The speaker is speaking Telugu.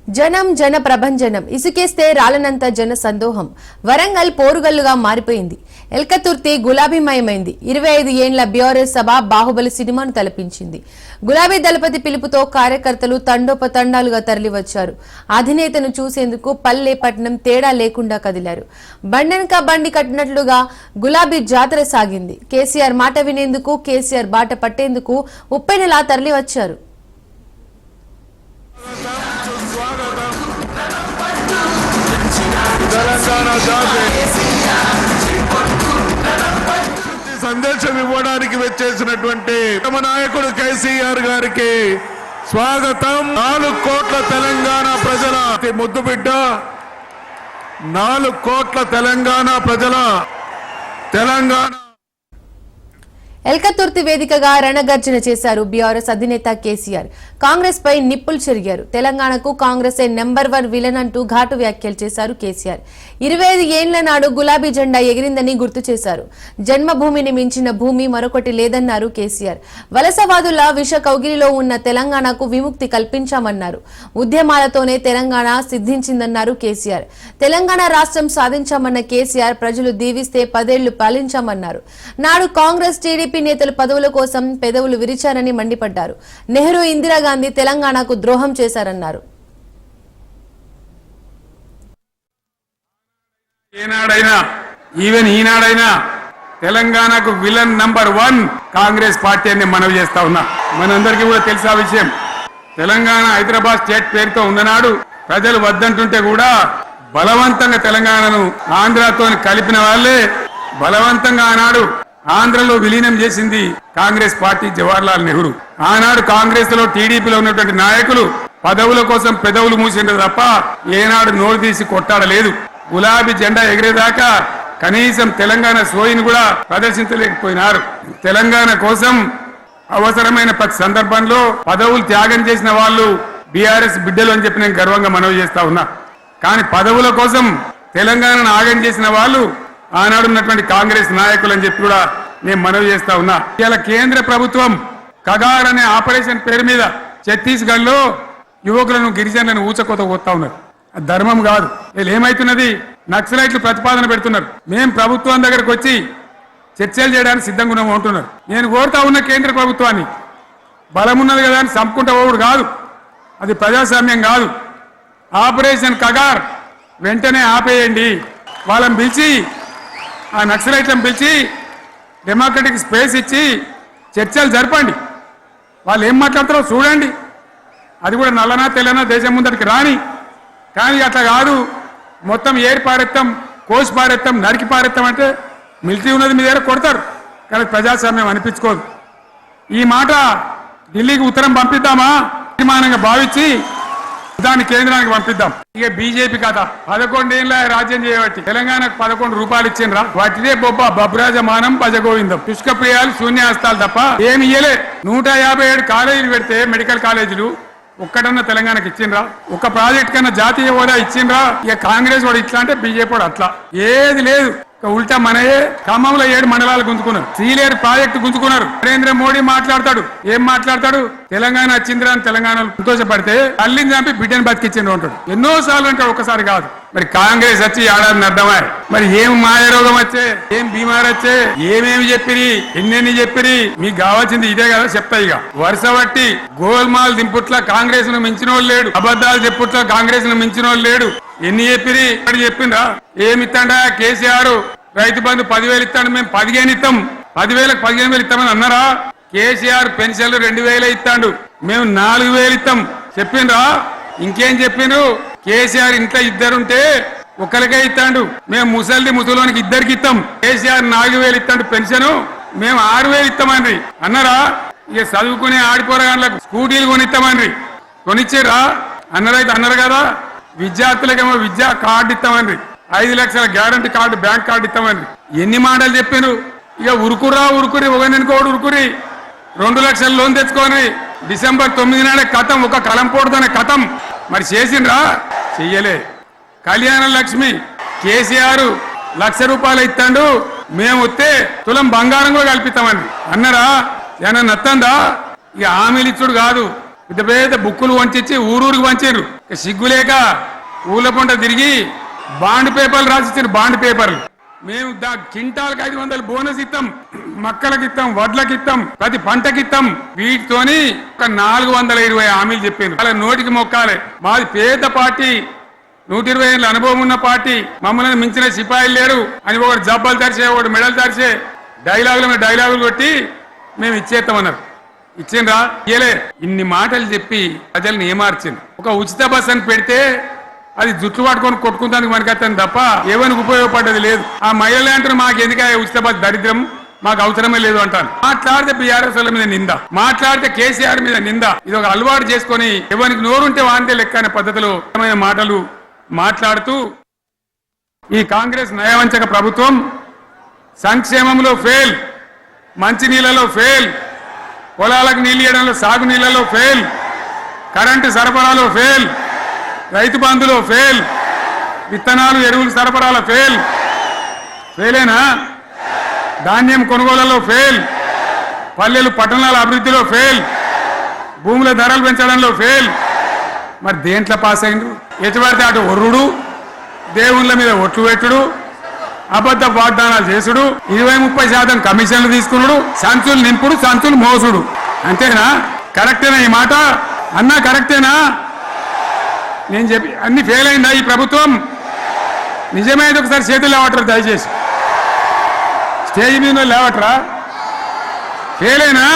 జనం జన ప్రభంజనం ఇసుకేస్తే రాలనంత జన సందోహం వరంగల్ పోరుగల్లుగా మారిపోయింది. ఎల్కతుర్తి గులాబీమయమైంది. 25 ఏండ్ల బీఆర్ఎస్ సభ బాహుబలి సినిమాను తలపించింది. గులాబీ దళపతి పిలుపుతో కార్యకర్తలు తండోపతండాలుగా తరలివచ్చారు. అధినేతను చూసేందుకు పల్లె పట్టణం తేడా లేకుండా కదిలారు. బండెనక బండి కట్టినట్లుగా గులాబీ జాతర సాగింది. కేసీఆర్ మాట వినేందుకు, కేసీఆర్ బాట పట్టేందుకు ఉప్పెనలా తరలివచ్చారు. సందేశం ఇవ్వడానికి వచ్చేసినటువంటి తమ నాయకుడు కేసీఆర్ గారికి స్వాగతం. 4 కోట్ల తెలంగాణ ప్రజల ముద్దుబిడ్డ, 4 కోట్ల తెలంగాణ ప్రజల తెలంగాణ. ఎల్కతుర్తి వేదికగా రణగర్జన చేశారు బీఆర్ఎస్ అధినేత కేసీఆర్. కాంగ్రెస్ పై నిప్పులు చెరిగారు. తెలంగాణకు కాంగ్రెసే నెంబర్ 1 విలన్ అంటూ ఘాటు వ్యాఖ్యలు చేశారు కేసీఆర్. 25 ఏండ్ల నాడు గులాబీ జెండా ఎగిరిందని గుర్తు చేశారు. జన్మభూమిని మించిన భూమి మరొకటి లేదన్నారు కేసీఆర్. వలసవాదుల విష కౌగిలిలో ఉన్న తెలంగాణకు విముక్తి కల్పించామన్నారు. ఉద్యమాలతోనే తెలంగాణ సిద్ధించిందన్నారు కేసీఆర్. తెలంగాణ రాష్ట్రం సాధించామన్న కేసీఆర్ ప్రజలు దీవిస్తే 10 ఏళ్లు పాలించామన్నారు. నాడు కాంగ్రెస్ టీడీపీ నేతలు పదవుల కోసం పెదవులు విరిచారని మండిపడ్డారు. నెహ్రూ, ఇందిరాగాంధీ తెలంగాణకు ద్రోహం చేశారన్నారు. ఈనాడైనా తెలంగాణకు విలన్ నంబర్ 1 కాంగ్రెస్ పార్టీ అని మనవి చేస్తా ఉన్నా. మనందరికీ కూడా తెలిసిన విషయం, తెలంగాణ హైదరాబాద్ స్టేట్ పేరుతో ఉన్ననాడు ప్రజలు వద్దంటుంటే కూడా బలవంతంగా తెలంగాణను ఆంధ్రతో కలిపిన వాళ్ళే బలవంతంగా ఆనాడు ఆంధ్రలో విలీనం చేసింది కాంగ్రెస్ పార్టీ, జవహర్లాల్ నెహ్రూ. ఆనాడు కాంగ్రెస్ లో టీడీపీలో ఉన్నటువంటి నాయకులు పదవుల కోసం పెదవులు మూసిండ్రు తప్ప ఏనాడు నోరు తీసి కొట్టాడలేదు. గులాబీ జెండా ఎగిరేదాకా కనీసం తెలంగాణ సోయిని కూడా ప్రదర్శించలేకపోయినారు. తెలంగాణ కోసం అవసరమైన ప్రతి సందర్భంలో పదవులు త్యాగం చేసిన వాళ్ళు బీఆర్ఎస్ బిడ్డలు అని చెప్పి నేను గర్వంగా మనవి చేస్తా ఉన్నా. కానీ పదవుల కోసం తెలంగాణను ఆగం చేసిన వాళ్ళు ఆనాడు ఉన్నటువంటి కాంగ్రెస్ నాయకులు అని చెప్పి కూడా నేను మనవి చేస్తా ఉన్నా. ఇలా కేంద్ర ప్రభుత్వం కగార్ అనే ఆపరేషన్ పేరు మీద ఛత్తీస్గఢ్ లో యువకులను, గిరిజనులను ఊచకోత పోతా ఉన్నారు. ధర్మం కాదు. వీళ్ళు ఏమైతున్నది, నక్సలైట్లు ప్రతిపాదన పెడుతున్నారు. మేము ప్రభుత్వం దగ్గరకు వచ్చి చర్చలు చేయడానికి సిద్ధంగా ఉన్నాము అంటున్నారు. నేను కోరుతా ఉన్న కేంద్ర ప్రభుత్వాన్ని, బలం ఉన్నది కదా అని చంపుకుంటా పోవుడు కాదు, అది ప్రజాస్వామ్యం కాదు. ఆపరేషన్ కగార్ వెంటనే ఆపేయండి. వాళ్ళని పిలిచి, ఆ నక్సలైట్లను పిలిచి డెమోక్రటిక్ స్పేస్ ఇచ్చి చర్చలు జరపండి. వాళ్ళు ఏం మాట్లాడతారో చూడండి. అది కూడా నల్లనా తెల్లనా దేశం ముందరికి రాని. కానీ అట్లా కాదు, మొత్తం ఏరి పారెత్తాం, కోసి పారెత్తాం, నరికి పారెత్తాం అంటే మిలిటరీ ఉన్నది మీ దగ్గర కొడతారు. కానీ ప్రజాస్వామ్యం అనిపించుకోదు. ఈ మాట ఢిల్లీకి ఉత్తరం పంపిద్దామా, తీర్మానంగా భావించి దాన్ని కేంద్రానికి పంపిద్దాం. ఇక బీజేపీ కథ 11 ఏళ్ళ రాజ్యం చేయబట్టి తెలంగాణకు 11 రూపాయలు ఇచ్చిండ్రా, వాటిదే బొబ్బ బబ్రాజమానం భజగోవిందం, పుష్కప్రియాలు, శూన్యహస్తాలు తప్ప ఏమి ఇయ్యలే. 157 కాలేజీలు పెడితే మెడికల్ కాలేజీలు ఒక్కటన్నా తెలంగాణకి ఇచ్చిండ్రా? ఒక ప్రాజెక్ట్ కన్నా జాతీయ హోదా ఇచ్చిండ్రా? ఇక కాంగ్రెస్ వాడు ఇట్లా అంటే బీజేపీ వాడు అట్లా, ఏది లేదు. ఉల్టా మనయే ఖమ్మంలో 7 మండలాలు గుంజుకున్నారు, సీలేరు ప్రాజెక్టు గుంజుకున్నారు. నరేంద్ర మోడీ మాట్లాడతాడు, ఏం మాట్లాడతాడు, తెలంగాణ వచ్చిందిరా అని తెలంగాణలో సంతోషపడితే తల్లిని చంపి బిడ్డను బతికిచ్చిండ్రు అంటాడు. ఎన్నోసార్లు అంటాడు, ఒకసారి కాదు. మరి కాంగ్రెస్ వచ్చి ఏడాది అర్థమాయి, మరి ఏం మాయ రోగం వచ్చే, ఏం బీమార్ వచ్చే, ఏమేమి చెప్పిరి, ఎన్నెన్ని చెప్పిరి, మీకు కావాల్సింది ఇదే కదా చెప్తా. ఇక వరుస బట్టి గోల్మాల్ దింపుట్ల కాంగ్రెస్ ను మించిన వాళ్ళు లేడు, అబద్ధాలు చెప్పుట్ల కాంగ్రెస్ ను మించిన వాళ్ళు లేడు. ఎన్ని చెప్పిరి చెప్పిండ్రా? ఏమిత్తాడా కేసీఆర్? రైతు బంధు 10,000 ఇస్తాడు, మేము 15 ఇస్తాం, 10,000కు 15,000 ఇస్తామని అన్నారా? కేసీఆర్ పెన్షన్లు 2,000 ఇస్తాడు, మేము 4,000 ఇస్తాం చెప్పిండ్రా? ఇంకేం చెప్పిండ్రు? కేసీఆర్ ఇంట్లో 2 ఉంటే ఒకరికే ఇస్తాడు, మేము ముసలోనికి 2కి ఇస్తాం. కేసీఆర్ 4,000 ఇస్తాడు పెన్షన్, మేము 6,000 ఇస్తామని అన్నారా? ఇక చదువుకునే ఆడిపోరగాళ్ళకు స్కూటీలు కొనిస్తామని కొనిచ్చారా? అన్నారైతే అన్నారు కదా. విద్యార్థులకేమో విద్యా కార్డు ఇస్తామని, 5 లక్షల గ్యారంటీ కార్డు, బ్యాంక్ కార్డు ఇస్తామని ఎన్ని మాటలు చెప్పారు. ఇక ఉరుకురి ఒకరినుకోడు ఉరుకురి 2 లక్షల లోన్ తెచ్చుకొని డిసెంబర్ 9 నాడే కథం, ఒక కలంపోటుతోనే కథం. మరి చేసిండ్రా? చెయ్యలే. కళ్యాణ లక్ష్మి కేసీఆర్ 1,00,000 రూపాయలు ఇస్తాడు, మేము వస్తే తులం బంగారం కూడా కల్పిస్తామని అన్నారా? ఏమన్నా నత్తందా? ఇక హామీలు ఇచ్చుడు కాదు, పెద్ద పెద్ద బుక్కులు వంచి ఊరూరికి వంచారు. సిగ్గులేక ఊళ్ళ పంట తిరిగి బాండ్ పేపర్లు రాసిచ్చారు. బాండ్ పేపర్లు మేము కింటాలకు 500 బోనస్ ఇస్తాం, మక్కలకి ఇస్తాం, వడ్లకి ఇస్తాం, ప్రతి పంటకి ఇస్తాం. వీటితోని ఒక 420 హామీలు చెప్పారు. అలా నోటికి మొక్కాలి. మాది పేద పార్టీ, 120 ఏళ్ళ అనుభవం ఉన్న పార్టీ, మమ్మల్ని మించిన సిపాయిలు లేరు అని ఒకటి జబ్బలు తరిచే, ఒకటి మెడలు తరిచే డైలాగులు కొట్టి మేము ఇచ్చేస్తామన్నారు. ఇచ్చిండ్రా? ఇయ్యలే. ఇన్ని మాటలు చెప్పి ప్రజల్ని ఏమార్చింది. ఒక ఉచిత బస్ అని పెడితే అది జుట్లు పట్టుకొని కొట్టుకుంటానికి మనకత్తాను తప్ప ఏమైనా ఉపయోగపడ్డది లేదు. ఆ మహిళలు అంటారు మాకు ఎందుకు ఉచిత బస్ దరిద్రం, మాకు అవసరమే లేదు అంటారు. మాట్లాడితే బీఆర్ఎస్ వాళ్ళ మీద నింద, మాట్లాడితే కేసీఆర్ మీద నింద. ఇది ఒక అలవాటు చేసుకొని ఎవరికి నోరుంటే వాంతే లెక్క అనే పద్ధతిలో మాటలు మాట్లాడుతూ ఈ కాంగ్రెస్ నయవంచక ప్రభుత్వం సంక్షేమంలో ఫెయిల్, మంచినీళ్లలో ఫెయిల్, పొలాలకు నీళ్ళు ఇవ్వడంలో, సాగు నీళ్లలో ఫెయిల్, కరెంటు సరఫరాలో ఫెయిల్, రైతు బంధులో ఫెయిల్, విత్తనాలు ఎరువులు సరఫరాలో ఫెయిలేనా? ధాన్యం కొనుగోళ్లలో ఫెయిల్, పల్లెలు పట్టణాల అభివృద్ధిలో ఫెయిల్, భూముల ధరలు పెంచడంలో ఫెయిల్. మరి దేంట్లో పాస్ అయిండు? ఎటు పడితే అటు ఒర్రుడు, దేవుళ్ళ మీద ఒట్లు పెట్టుడు, అబద్ధ వాగ్దానాలు చేసుడు, 20-30% కమిషన్లు తీసుకున్నాడు, సంచులు నింపుడు, సంచులు మోసుడు. అంతేనా? కరెక్టేనా ఈ మాట? అన్నా కరెక్టేనా? నేను చెప్పి అన్ని ఫెయిల్ అయిందా ఈ ప్రభుత్వం? నిజమైతే ఒకసారి చేతులు లేవట్రా దయచేసి. స్టేజ్ మీద లేవట్రా? ఫెయిల్ అయినా